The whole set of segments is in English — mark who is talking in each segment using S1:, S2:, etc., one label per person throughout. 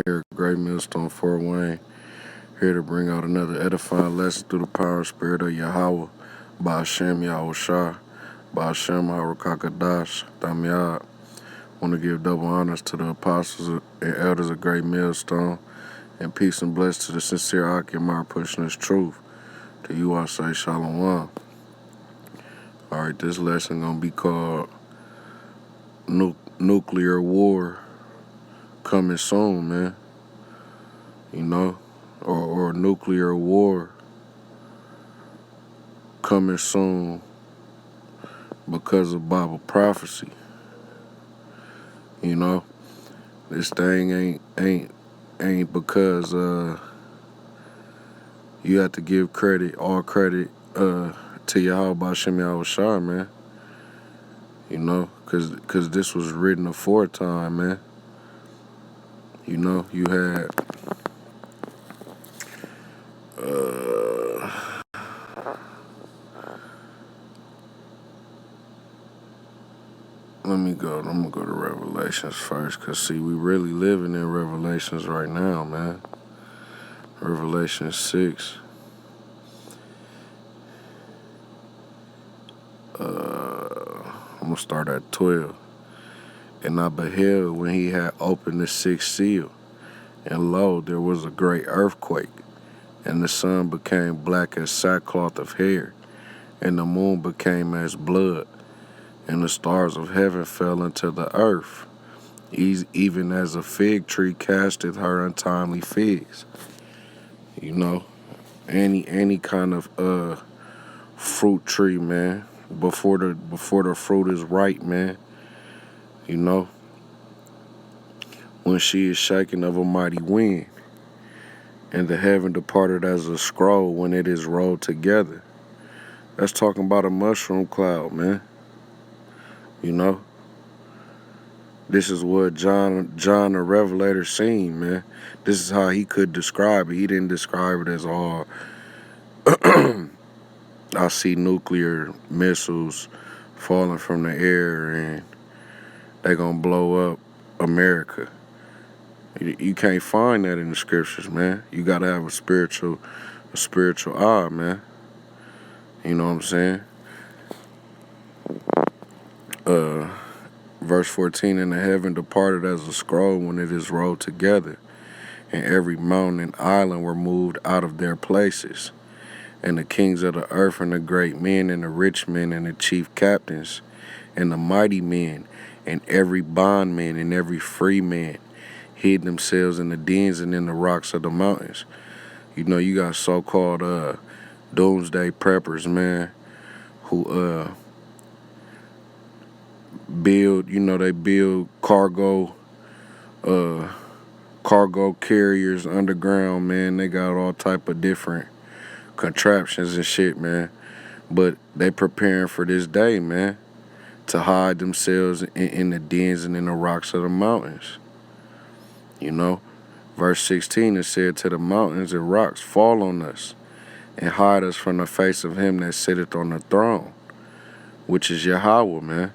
S1: Here at GreatMillstone Fort Wayne, here to bring out another edifying lesson through the power and spirit of Yahawah, Bahasham, Yahawashi, Bahasham, Qadash, Yah. Want to give double honors to the apostles and elders of GreatMillstone, and peace and bless to the sincere Akimar pushing this truth. To you I say Shalawam. Alright, this lesson gonna be called Nuclear War Coming Soon, man. You know? Or nuclear war coming soon because of Bible prophecy. You know? This thing ain't because you have to give all credit to Yahawah Bahasham Yahawashi, man. You know, cause this was written aforetime, man. You know, you had I'm gonna go to Revelations first, cause see, we really living in Revelations right now, man. Revelation 6. I'm gonna start at 12. And I beheld when he had opened the sixth seal, and lo, there was a great earthquake, and the sun became black as sackcloth of hair, and the moon became as blood, and the stars of heaven fell into the earth, even as a fig tree casteth her untimely figs. You know, any kind of fruit tree, man, before the fruit is ripe, man. You know, when she is shaken of a mighty wind, and the heaven departed as a scroll when it is rolled together. That's talking about a mushroom cloud, man. You know, this is what John the Revelator seen, man. This is how he could describe it. He didn't describe it as all, I see nuclear missiles falling from the air and they gonna blow up America. You can't find that in the scriptures, man. You gotta have a spiritual eye, man. You know what I'm saying? Verse 14, and the heaven departed as a scroll when it is rolled together, and every mountain and island were moved out of their places. And the kings of the earth, and the great men, and the rich men, and the chief captains, and the mighty men, and every bondman, and every free man, hid themselves in the dens and in the rocks of the mountains. You know, you got so-called doomsday preppers, man, who build, you know, they build cargo carriers underground, man. They got all type of different contraptions and shit, man. But they preparing for this day, man, to hide themselves in the dens and in the rocks of the mountains. You know, verse 16, it said, to the mountains and rocks fall on us, and hide us from the face of him that sitteth on the throne, which is Yahawah, man,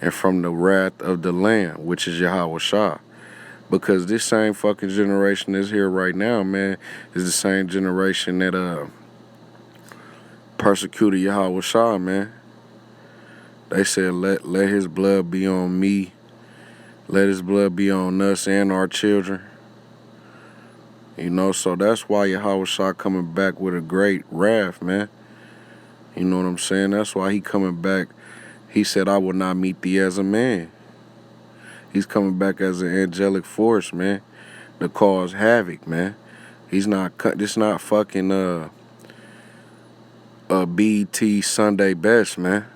S1: and from the wrath of the Lamb, which is Yahawashi. Because this same fucking generation that's here right now, man, is the same generation that persecuted Yahawashi, man. They said, let his blood be on me, let his blood be on us and our children. You know, so that's why Yahawashi coming back with a great wrath, man. You know what I'm saying? That's why he coming back. He said, I will not meet thee as a man. He's coming back as an angelic force, man, to cause havoc, man. He's not, this not fucking BT Sunday best, man.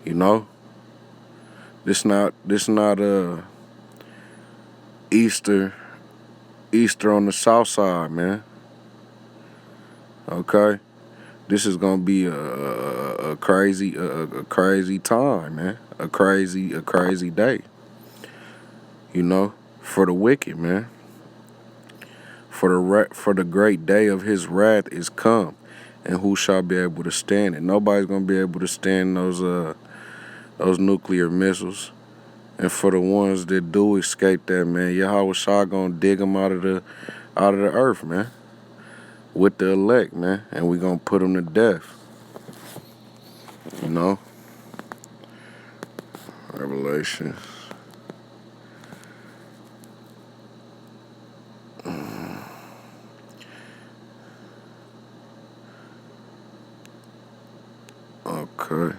S1: You know? This not Easter on the south side, man. Okay? This is gonna be a crazy time, man. A crazy day. You know, for the wicked, man. For the great day of his wrath is come, and who shall be able to stand it? Nobody's gonna be able to stand those nuclear missiles And for the ones that do escape that, man, Yahawashi gonna dig them out of the earth, man, with the elect, man, and we gonna put them to death. You know, Revelation. Okay.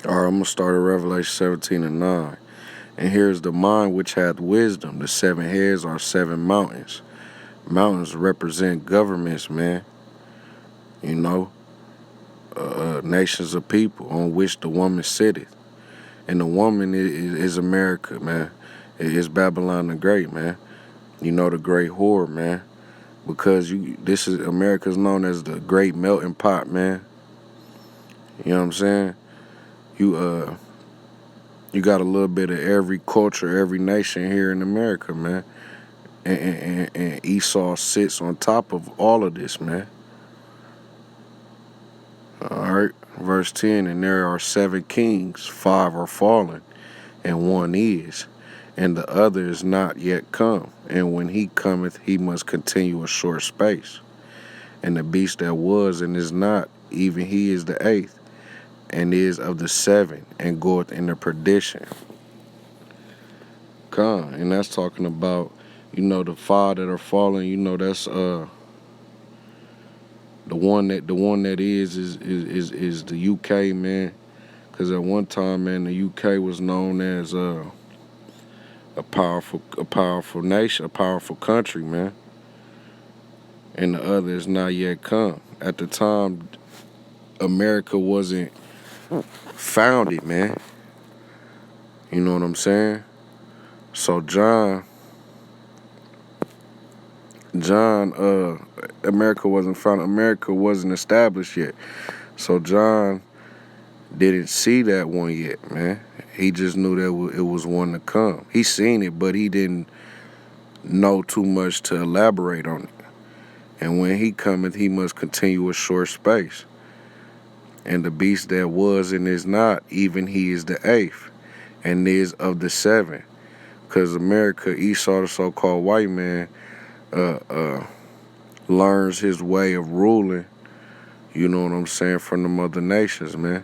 S1: All right, I'm gonna start at Revelation 17:9. And here's the mind which hath wisdom. The 7 heads are 7 mountains. Mountains represent governments, man. You know, nations of people on which the woman sitteth. And the woman is America, man. It is Babylon the Great, man. You know, the great whore, man. Because this is America's known as the great melting pot, man. You know what I'm saying? You got a little bit of every culture, every nation here in America, man. And Esau sits on top of all of this, man. All right, verse 10, and there are 7 kings, 5 are fallen, and 1 is, and the other is not yet come. And when he cometh, he must continue a short space. And the beast that was and is not, even he is the 8th, and is of the 7, and goeth into perdition. Come, and that's talking about, you know, the 5 that are fallen. You know, that's the one that is the UK, man. Because at one time, man, the UK was known as a powerful nation, a powerful country, man. And the other is not yet come. At the time, America wasn't founded, man. You know what I'm saying? So America wasn't founded. America wasn't established yet. So John didn't see that one yet, man. He just knew that it was one to come. He seen it, but he didn't know too much to elaborate on it. And when he cometh, he must continue a short space. And the beast that was and is not, even he is the 8th, and is of the 7. Because America, Esau, the so-called white man, learns his way of ruling, you know what I'm saying, from the other nations, man.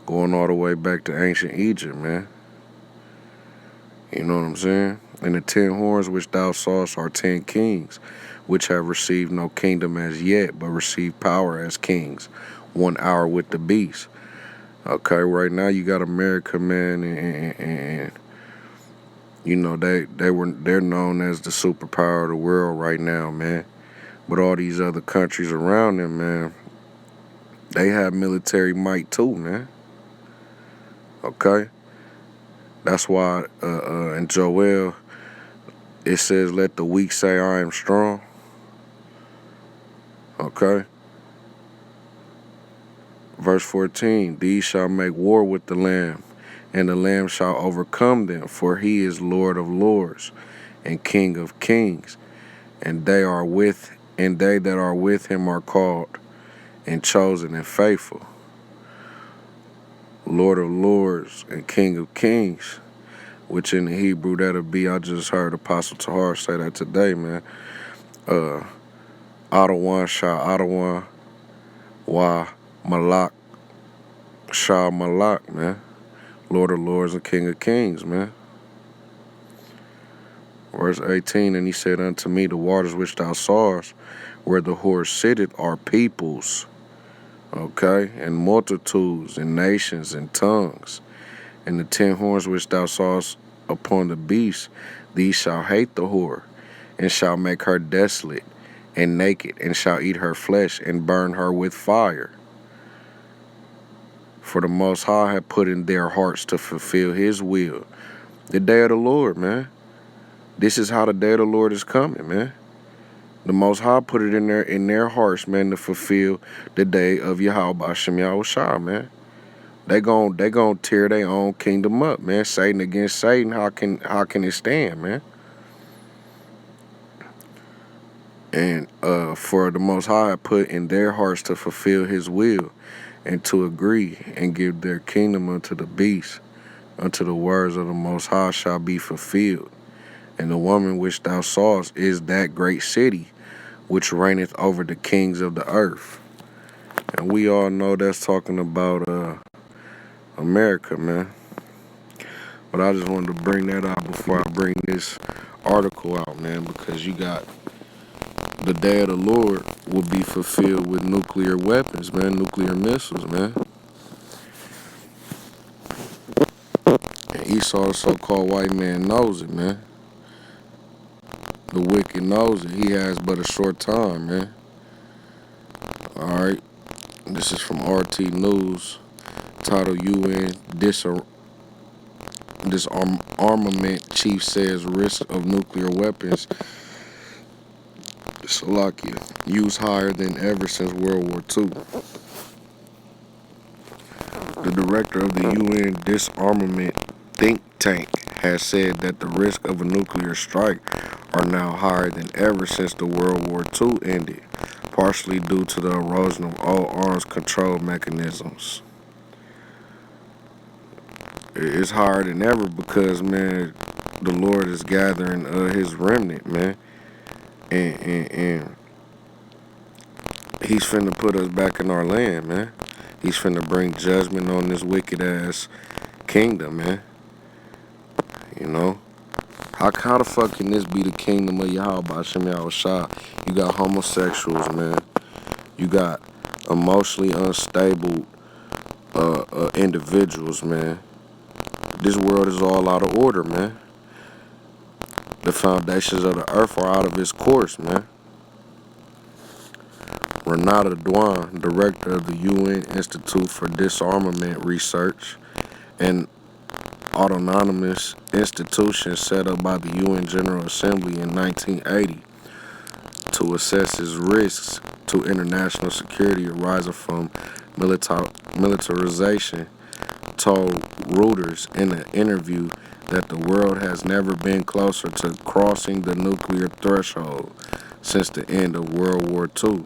S1: Going all the way back to ancient Egypt, man. You know what I'm saying? And the 10 horns which thou sawest are 10 kings, which have received no kingdom as yet, but receive power as kings, 1 hour with the beast. Okay, right now you got America, man, and you know, they're known as the superpower of the world right now, man. But all these other countries around them, man, they have military might too, man. Okay? That's why in Joel, it says, let the weak say I am strong. Okay? Verse 14, these shall make war with the Lamb, and the Lamb shall overcome them, for he is Lord of lords and King of kings, and they that are with him are called and chosen and faithful. Lord of lords and King of kings, which in the Hebrew that'll be, I just heard Apostle Tahar say that today, man. Adawan Shah Adawan Wa Malak Shah Malak, man. Lord of lords and King of kings, man. Verse 18, and he said unto me, the waters which thou sawest, where the whore sitteth, are peoples, okay, and multitudes, and nations, and tongues. And the 10 horns which thou sawest upon the beast, these shall hate the whore, and shall make her desolate and naked, and shall eat her flesh, and burn her with fire. For the Most High had put in their hearts to fulfill his will. The day of the Lord, man. This is how the day of the Lord is coming, man. The Most High put it in their hearts, man, to fulfill the day of Bahasham Yahawashi, man. They gon' tear their own kingdom up, man. Satan against Satan, how can it stand, man? And for the Most High put in their hearts to fulfill His will and to agree and give their kingdom unto the beast, unto the words of the Most High shall be fulfilled. And the woman which thou sawest is that great city, which reigneth over the kings of the earth. And we all know that's talking about America, man. But I just wanted to bring that out before I bring this article out, man, because you got the day of the Lord will be fulfilled with nuclear weapons, man, nuclear missiles, man. And Esau, the so-called white man, knows it, man. The wicked knows it. He has but a short time, man. All right. This is from RT News, titled UN Disarmament Chief says risk of nuclear weapons Slovakia used higher than ever since World War II. The director of the UN disarmament think tank has said that the risk of a nuclear strike are now higher than ever since the World War II ended, partially due to the erosion of all arms control mechanisms. It's higher than ever because, man, the Lord is gathering His remnant, man, and He's finna put us back in our land, man. He's finna bring judgment on this wicked ass kingdom, man. You know? How the fuck can this be the kingdom of Yahawah Bahasham Yahawashi? You got homosexuals, man. You got emotionally unstable individuals, man. This world is all out of order, man. The foundations of the earth are out of its course, man. Renata Dwan, director of the UN Institute for Disarmament Research, an autonomous institution set up by the UN General Assembly in 1980 to assess its risks to international security arising from militarization, told Reuters in an interview that the world has never been closer to crossing the nuclear threshold since the end of World War II.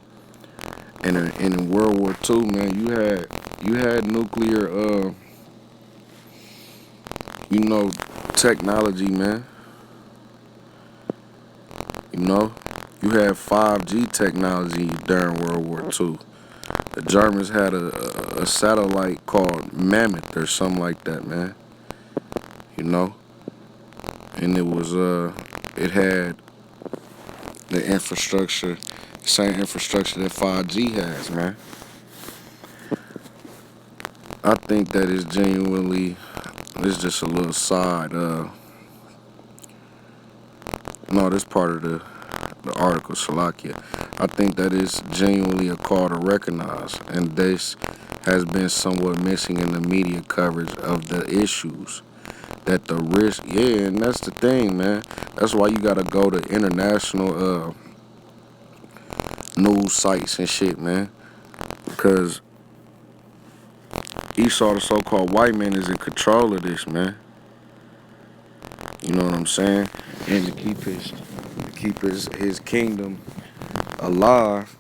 S1: And in World War II, man, you had nuclear, technology, man. You had 5G technology during World War II. The Germans had a satellite called Mammoth or something like that, man. And it had the infrastructure, same infrastructure that 5G has, man. I think that is genuinely, it's just a little side, no, this part of the article, Shalakia. I think that is genuinely a call to recognize, and this has been somewhat missing in the media coverage of the issues. That the risk, yeah, and that's the thing, man. That's why you gotta go to international news sites and shit, man. Because Esau, the so-called white man, is in control of this, man. You know what I'm saying? And to keep his kingdom alive,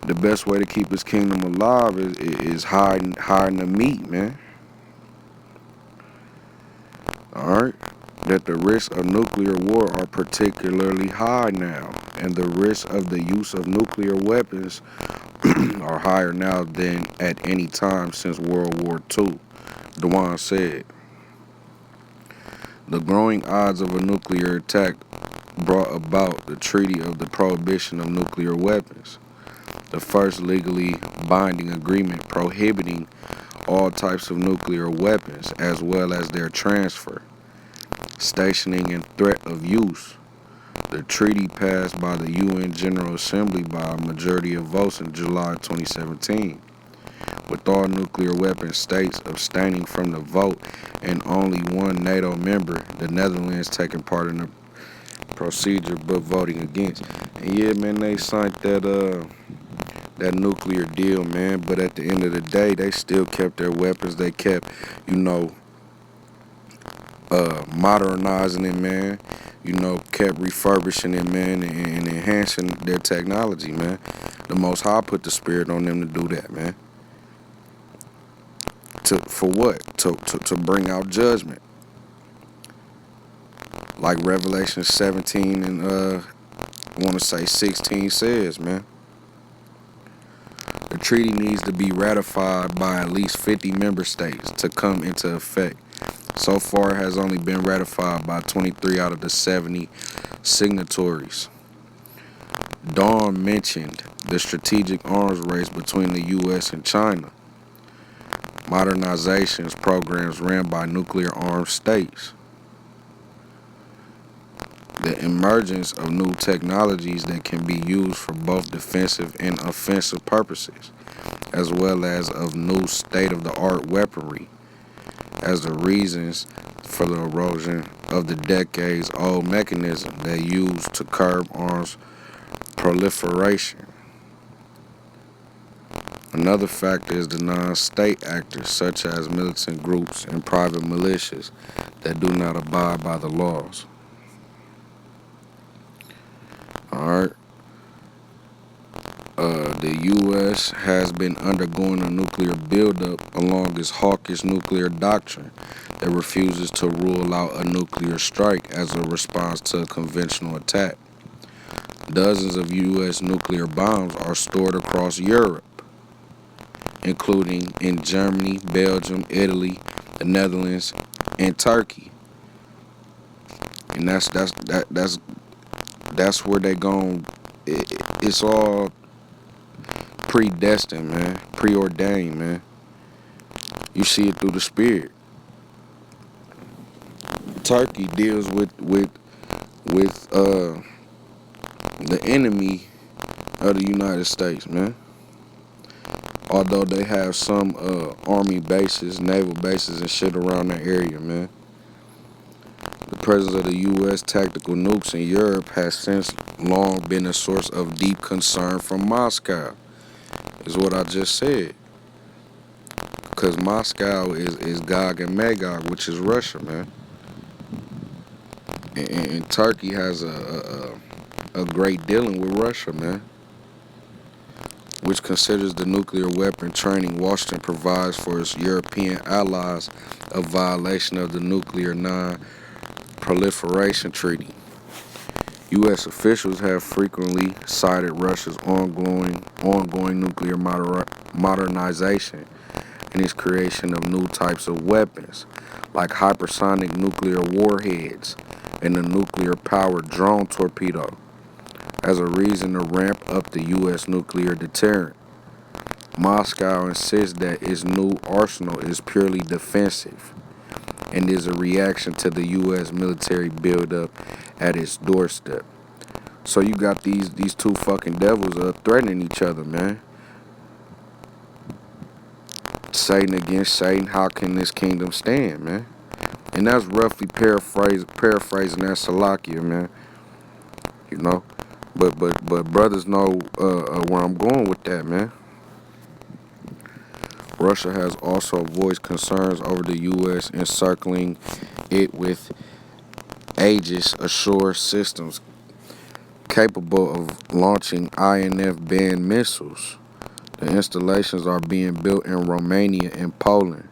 S1: the best way to keep his kingdom alive is hiding the meat, man. Alright? That the risks of nuclear war are particularly high now, and the risks of the use of nuclear weapons are higher now than at any time since World War II, Dewan said. The growing odds of a nuclear attack brought about the Treaty of the Prohibition of Nuclear Weapons, the first legally binding agreement prohibiting all types of nuclear weapons as well as their transfer, stationing, and threat of use. The treaty passed by the UN General Assembly by a majority of votes in July 2017, with all nuclear weapon states abstaining from the vote and only one NATO member, the Netherlands, taking part in the procedure but voting against. And yeah, man, they signed that nuclear deal, man. But at the end of the day, they still kept their weapons. They kept, you know, modernizing it, man. You know, kept refurbishing it, man, and enhancing their technology, man. The Most High put the spirit on them to do that, man. For what? To bring out judgment, like Revelation 17 and I want to say 16 says, man. The treaty needs to be ratified by at least 50 member states to come into effect. So far, it has only been ratified by 23 out of the 70 signatories. Dawn mentioned the strategic arms race between the U.S. and China, modernizations programs ran by nuclear-armed states, the emergence of new technologies that can be used for both defensive and offensive purposes, as well as of new state-of-the-art weaponry, as the reasons for the erosion of the decades-old mechanism they used to curb arms proliferation. Another factor is the non-state actors, such as militant groups and private militias that do not abide by the laws. Alright. The U.S. has been undergoing a nuclear buildup along its hawkish nuclear doctrine that refuses to rule out a nuclear strike as a response to a conventional attack. Dozens of U.S. nuclear bombs are stored across Europe, including in Germany, Belgium, Italy, the Netherlands, and Turkey. And that's where they gon' it's all predestined, man, preordained, man. You see it through the spirit. Turkey deals with the enemy of the United States, man. Although they have some army bases, naval bases and shit around that area, man. The presence of the U.S. tactical nukes in Europe has since long been a source of deep concern from Moscow, is what I just said. Because Moscow is Gog and Magog, which is Russia, man. And Turkey has a great dealing with Russia, man, which considers the nuclear weapon training Washington provides for its European allies a violation of the Nuclear Non-Proliferation Treaty. U.S. officials have frequently cited Russia's ongoing nuclear modernization and its creation of new types of weapons, like hypersonic nuclear warheads and the nuclear-powered drone torpedo, as a reason to ramp up the U.S. nuclear deterrent. Moscow insists that its new arsenal is purely defensive and is a reaction to the U.S. military buildup at its doorstep. So you got these two fucking devils threatening each other, man. Satan against Satan, how can this kingdom stand, man? And that's roughly paraphrasing that Salakia, man. You know? But brothers know where I'm going with that, man. Russia has also voiced concerns over the U.S. encircling it with Aegis Ashore systems capable of launching INF-band missiles. The installations are being built in Romania and Poland,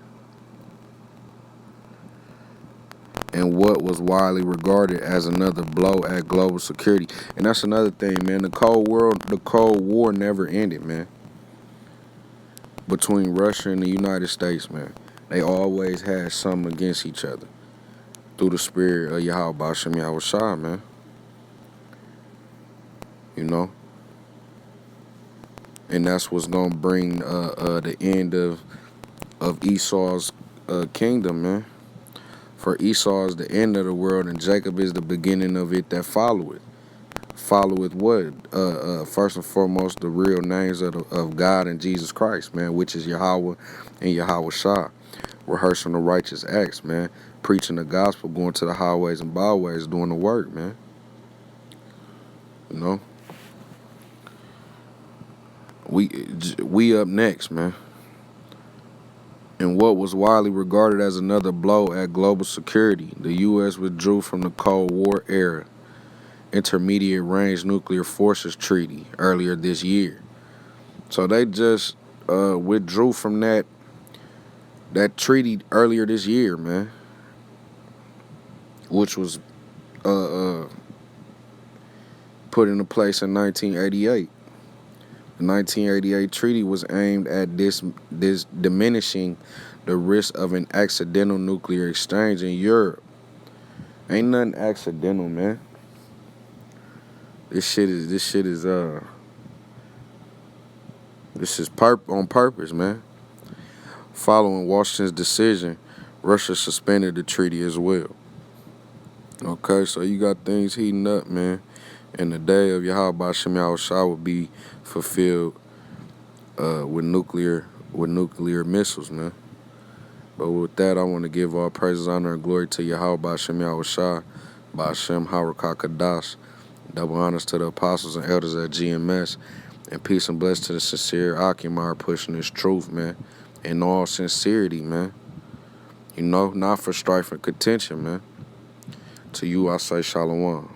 S1: and what was widely regarded as another blow at global security. And that's another thing, man. The Cold War never ended, man. Between Russia and the United States, man. They always had something against each other. Through the spirit of Yahawah, Bahasham, Yahawashi, man. You know? And that's what's gonna bring the end of Esau's kingdom, man. For Esau is the end of the world, and Jacob is the beginning of it that followeth. Followeth what? First and foremost, the real names of God and Jesus Christ, man, which is Yahawah and Yahawashi. Rehearsing the righteous acts, man. Preaching the gospel, going to the highways and byways, doing the work, man. You know, we up next, man. In what was widely regarded as another blow at global security, the U.S. withdrew from the Cold War era Intermediate Range Nuclear Forces Treaty earlier this year. So they just withdrew from that treaty earlier this year, man, which was put into place in 1988. The 1988 treaty was aimed at this diminishing the risk of an accidental nuclear exchange in Europe. Ain't nothing accidental, man. This shit is on purpose, man. Following Washington's decision, Russia suspended the treaty as well. Okay, so you got things heating up, man. And the day of Yahawah will be fulfilled with nuclear missiles, man. But with that, I want to give all praises, honor, and glory to Yahawah Bahasham, Qadash. Double honors to the apostles and elders at GMS. And peace and bless to the sincere Akimar pushing this truth, man. In all sincerity, man. You know, not for strife and contention, man. To you, I say Shalawam.